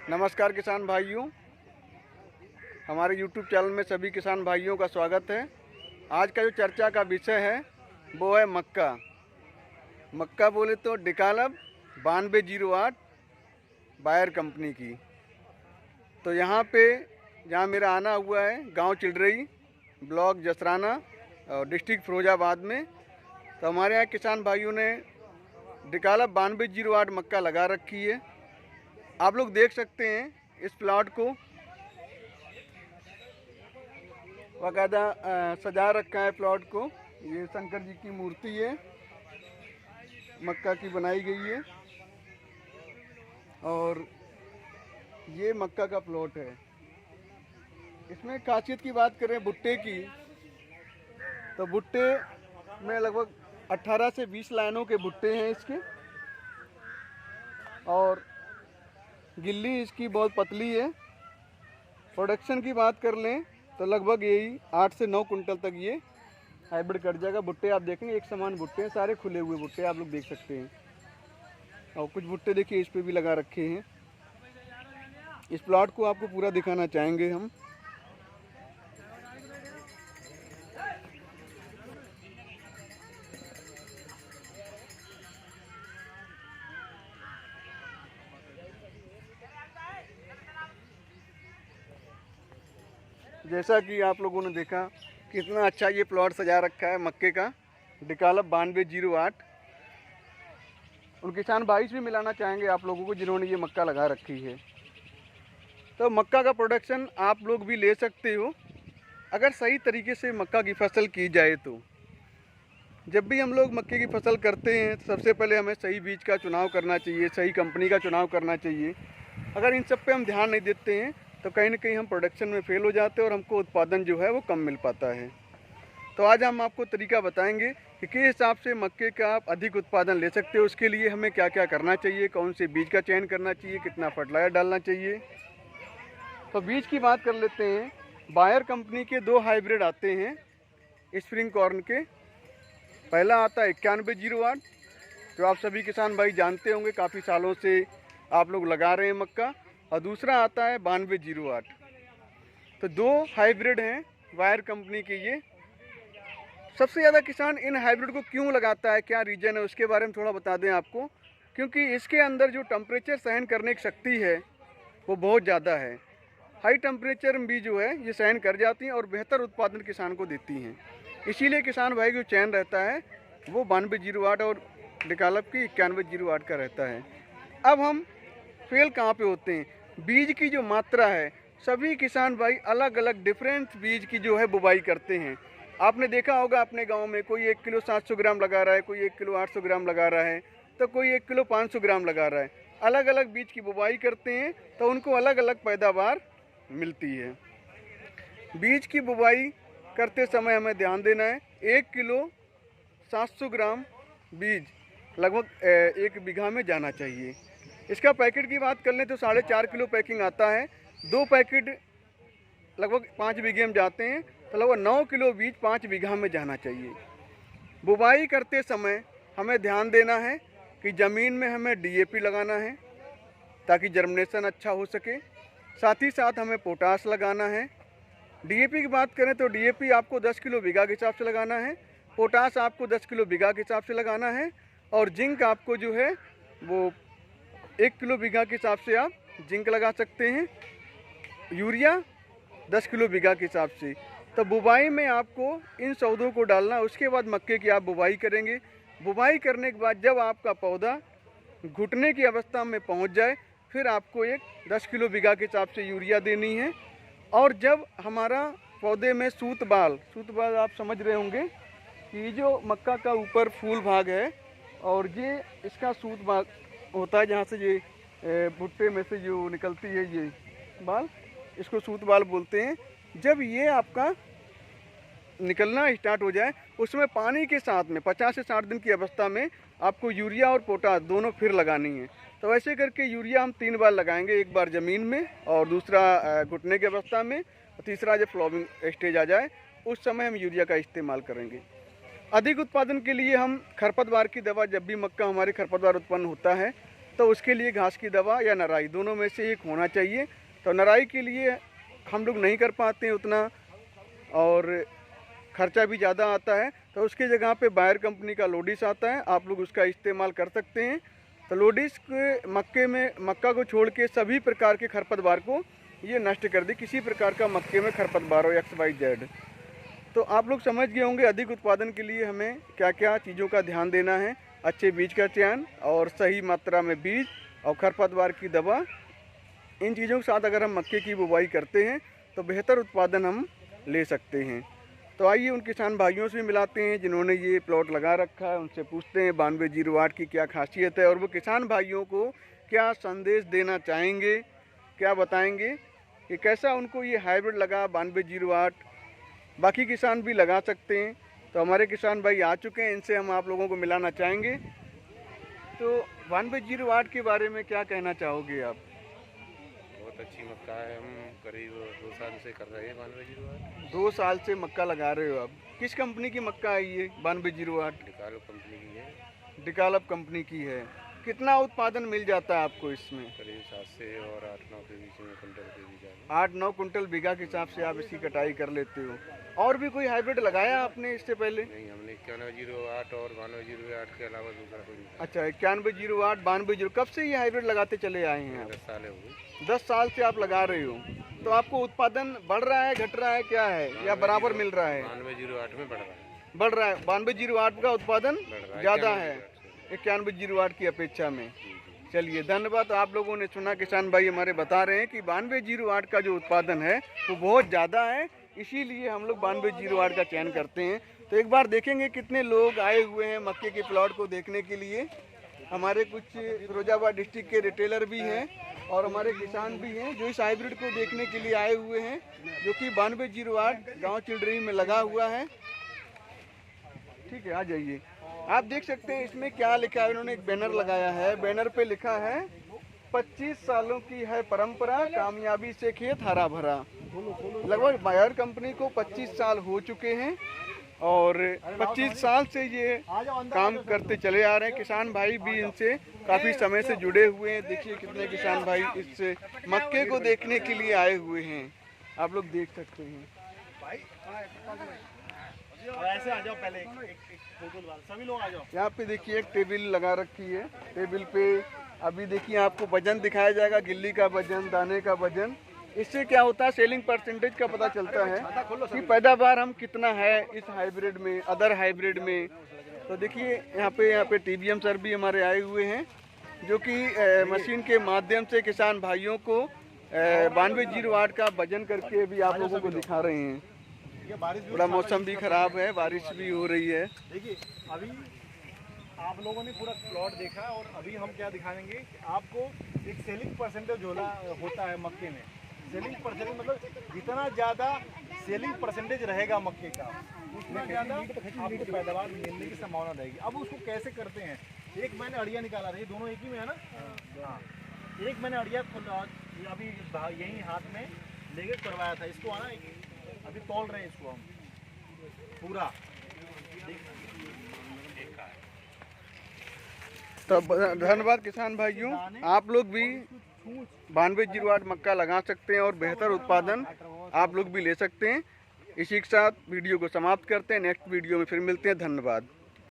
नमस्कार किसान भाइयों, हमारे YouTube चैनल में सभी किसान भाइयों का स्वागत है। आज का जो चर्चा का विषय है वो है मक्का। मक्का बोले तो डिकालब 9208 बायर कंपनी की। तो यहाँ पे जहाँ मेरा आना हुआ है गांव चिलरई, ब्लॉक जसराना और डिस्ट्रिक्ट फिरोजाबाद में। तो हमारे यहाँ किसान भाइयों ने डिकालब 9208 मक्का लगा रखी है। आप लोग देख सकते हैं इस प्लॉट को बाकायदा सजा रखा है। प्लॉट को ये शंकर जी की मूर्ति है, मक्का की बनाई गई है और ये मक्का का प्लॉट है। इसमें खासियत की बात करें भुट्टे की, तो भुट्टे में लगभग 18 से 20 लाइनों के भुट्टे हैं इसके, और गिल्ली इसकी बहुत पतली है। प्रोडक्शन की बात कर लें तो लगभग यही 8 से 9 कुंटल तक ये हाइब्रिड कट जाएगा। भुट्टे आप देखेंगे एक समान भुट्टे हैं, सारे खुले हुए भुट्टे आप लोग देख सकते हैं। और कुछ भुट्टे देखिए इस पे भी लगा रखे हैं। इस प्लॉट को आपको पूरा दिखाना चाहेंगे हम। जैसा कि आप लोगों ने देखा कितना अच्छा ये प्लॉट सजा रखा है मक्के का, डिकालब 9208। उन किसान भाई से भी मिलाना चाहेंगे आप लोगों को जिन्होंने ये मक्का लगा रखी है। तो मक्का का प्रोडक्शन आप लोग भी ले सकते हो अगर सही तरीके से मक्का की फसल की जाए तो। जब भी हम लोग मक्के की फसल करते हैं तो सबसे पहले हमें सही बीज का चुनाव करना चाहिए, सही कंपनी का चुनाव करना चाहिए। अगर इन सब पे हम ध्यान नहीं देते हैं तो कहीं ना कहीं हम प्रोडक्शन में फेल हो जाते हैं और हमको उत्पादन जो है वो कम मिल पाता है। तो आज हम आपको तरीका बताएंगे कि किस हिसाब से मक्के का आप अधिक उत्पादन ले सकते हो। उसके लिए हमें क्या क्या करना चाहिए, कौन से बीज का चयन करना चाहिए, कितना फर्टिलाइजर डालना चाहिए। तो बीज की बात कर लेते हैं। बायर कंपनी के 2 हाइब्रिड आते हैं स्प्रिंग कॉर्न के। पहला आता है 9108, जो आप सभी किसान भाई जानते होंगे, काफ़ी सालों से आप लोग लगा रहे हैं मक्का। और दूसरा आता है 9208। तो 2 हाइब्रिड हैं बायर कंपनी के ये। सबसे ज़्यादा किसान इन हाइब्रिड को क्यों लगाता है, क्या रीज़न है, उसके बारे में थोड़ा बता दें आपको। क्योंकि इसके अंदर जो टेम्परेचर सहन करने की शक्ति है वो बहुत ज़्यादा है। हाई टेम्परेचर में भी जो है ये सहन कर जाती हैं और बेहतर उत्पादन किसान को देती हैं। इसीलिए किसान भाई जो चयन रहता है वो 9208 और डिकालब की 9108 का रहता है। अब हम फेल कहाँ पे होते हैं, बीज की जो मात्रा है, सभी किसान भाई अलग अलग डिफरेंट बीज की जो है बुवाई करते हैं। आपने देखा होगा अपने गांव में कोई 1 किलो 700 ग्राम लगा रहा है, कोई 1 किलो 800 ग्राम लगा रहा है, तो कोई 1 किलो 500 ग्राम लगा रहा है। अलग अलग बीज की बुवाई करते हैं तो उनको अलग अलग पैदावार मिलती है। बीज की बुवाई करते समय हमें ध्यान देना है 1 किलो 700 ग्राम बीज लगभग 1 बीघा में जाना चाहिए। इसका पैकेट की बात कर लें तो 4.5 किलो पैकिंग आता है। 2 पैकेट लगभग 5 बीघे में जाते हैं, तो लगभग 9 किलो बीज 5 बीघा में जाना चाहिए। बुवाई करते समय हमें ध्यान देना है कि ज़मीन में हमें DAP लगाना है ताकि जर्मिनेशन अच्छा हो सके। साथ ही साथ हमें पोटास लगाना है। DAP की बात करें तो DAP आपको 10 किलो बीघा के हिसाब से लगाना है, पोटास आपको 10 किलो बीघा के हिसाब से लगाना है, और जिंक आपको जो है वो 1 किलो बीघा के हिसाब से आप जिंक लगा सकते हैं। यूरिया 10 किलो बीघा के हिसाब से। तो बुवाई में आपको इन सौदों को डालना। उसके बाद मक्के की आप बुवाई करेंगे। बुवाई करने के बाद जब आपका पौधा घुटने की अवस्था में पहुंच जाए फिर आपको एक 10 किलो बीघा के हिसाब से यूरिया देनी है। और जब हमारा पौधे में सूत बाल आप समझ रहे होंगे कि जो मक्का का ऊपर फूल भाग है और ये इसका सूत भाग होता है, जहाँ से ये भुट्टे में से जो निकलती है ये बाल, इसको सूत बाल बोलते हैं। जब ये आपका निकलना स्टार्ट हो जाए उसमें पानी के साथ में 50 से 60 दिन की अवस्था में आपको यूरिया और पोटास दोनों फिर लगानी है। तो ऐसे करके यूरिया हम 3 बार लगाएंगे, एक बार ज़मीन में और दूसरा घुटने की अवस्था में, और तीसरा जब फ्लावरिंग स्टेज आ जाए उस समय हम यूरिया का इस्तेमाल करेंगे। अधिक उत्पादन के लिए हम खरपतवार की दवा, जब भी मक्का हमारे खरपतवार उत्पन्न होता है तो उसके लिए घास की दवा या नराई दोनों में से एक होना चाहिए। तो नराई के लिए हम लोग नहीं कर पाते हैं उतना, और खर्चा भी ज़्यादा आता है, तो उसकी जगह पे बायर कंपनी का लोडिस आता है, आप लोग उसका इस्तेमाल कर सकते हैं। तो लोडिस के मक्का को छोड़ के सभी प्रकार के खरपतवार को ये नष्ट कर दी, किसी प्रकार का मक्के में खरपतवार हो XYZ। तो आप लोग समझ गए होंगे अधिक उत्पादन के लिए हमें क्या क्या चीज़ों का ध्यान देना है। अच्छे बीज का चयन और सही मात्रा में बीज और खरपतवार की दवा, इन चीज़ों के साथ अगर हम मक्के की बुवाई करते हैं तो बेहतर उत्पादन हम ले सकते हैं। तो आइए उन किसान भाइयों से मिलाते हैं जिन्होंने ये प्लॉट लगा रखा है, उनसे पूछते हैं 9208 की क्या खासियत है और वो किसान भाइयों को क्या संदेश देना चाहेंगे, क्या बताएंगे कि कैसा उनको ये हाइब्रिड लगा 9208। बाकी किसान भी लगा सकते हैं। तो हमारे किसान भाई आ चुके हैं, इनसे हम आप लोगों को मिलाना चाहेंगे। तो 9208 के बारे में क्या कहना चाहोगे आप? बहुत अच्छी मक्का है, हम करीब 2 साल से कर रहे हैं 9208। 2 साल से मक्का लगा रहे हो आप? किस कंपनी की मक्का है ये 9208? डिकालो कंपनी की है। डिकालप कंपनी की है। कितना उत्पादन मिल जाता है आपको इसमें? करीब 7 से और 8-9 के बीच में कुंटल के बीच में। 8-9 कुंटल बीघा के हिसाब से आप इसकी कटाई कर लेते हो। और भी कोई हाइब्रिड लगाया आपने इससे पहले? नहीं, हमने 9108 और 9208 के अलावा दूसरा कोई नहीं। अच्छा, 9108 9208, कब से ये हाइब्रिड लगाते चले आए हैं आप? 10 साल हो गए। 10 साल से आप लगा रहे हो। तो आपको उत्पादन बढ़ रहा है, घट रहा है, क्या है, या बराबर मिल रहा है? 9208 में बढ़ रहा है। बढ़ रहा है। 9208 का उत्पादन ज़्यादा है 9108 की अपेक्षा में। चलिए धन्यवाद। आप लोगों ने सुना, किसान भाई हमारे बता रहे हैं कि 9208 का जो उत्पादन है वो बहुत ज़्यादा है, इसीलिए हम लोग 9208 का चयन करते हैं। तो एक बार देखेंगे कितने लोग आए हुए हैं मक्के के प्लॉट को देखने के लिए। हमारे कुछ फिरोजाबाद डिस्ट्रिक्ट के रिटेलर भी हैं और हमारे किसान भी हैं जो इस हाइब्रिड को देखने के लिए आए हुए हैं, जो कि 9208 गाँव चिल्ड्री में लगा हुआ है। ठीक है, आ जाइए। आप देख सकते हैं इसमें क्या लिखा है, इन्होंने एक बैनर लगाया है, बैनर पे लिखा है 25 सालों की है परंपरा, कामयाबी से खेत हरा भरा। लगभग बायर कंपनी को 25 साल हो चुके हैं और 25 साल से ये काम करते चले आ रहे हैं। किसान भाई भी इनसे काफ़ी समय से जुड़े हुए हैं। देखिए कितने किसान भाई इस मक्के को देखने के लिए आए हुए हैं, आप लोग देख सकते हैं। ऐसे आ जाओ, पहले एक सभी लोग आ जाओ। यहाँ पे देखिए एक टेबल लगा रखी है, टेबल पे अभी देखिए आपको वजन दिखाया जाएगा, गिल्ली का वजन, दाने का वजन। इससे क्या होता है, सेलिंग परसेंटेज का पता चलता है कि पैदावार हम कितना है इस हाइब्रिड में, अदर हाइब्रिड में। तो देखिए यहाँ पे TBM सर भी हमारे आए हुए हैं, जो कि मशीन के माध्यम से किसान भाइयों को 9208 का वजन करके भी आप लोगों को दिखा रहे हैं। थोड़ा मौसम भी खराब है, बारिश भी हो रही है। देखिए अभी आप लोगों ने पूरा प्लॉट देखा और अभी हम क्या दिखाएंगे कि आपको एक सेलिंग परसेंटेज होता है मक्के में। सेलिंग परसेंटेज मतलब जितना ज़्यादा सेलिंग परसेंटेज रहेगा मक्के का, उतना ज़्यादा आपको पैदावार मिलने की संभावना रहेगी। अब उसको कैसे करते हैं, एक मैंने अड़िया निकाला था, ये दोनों एक ही में है ना। हाँ, एक मैंने अड़िया अभी यही हाथ में लेके करवाया था, इसको आना अभी तोल रहे हैं इसको हम पूरा। तो धन्यवाद किसान भाइयों, आप लोग भी 9208 मक्का लगा सकते हैं और बेहतर उत्पादन आप लोग भी ले सकते हैं। इसी के साथ वीडियो को समाप्त करते हैं, नेक्स्ट वीडियो में फिर मिलते हैं। धन्यवाद।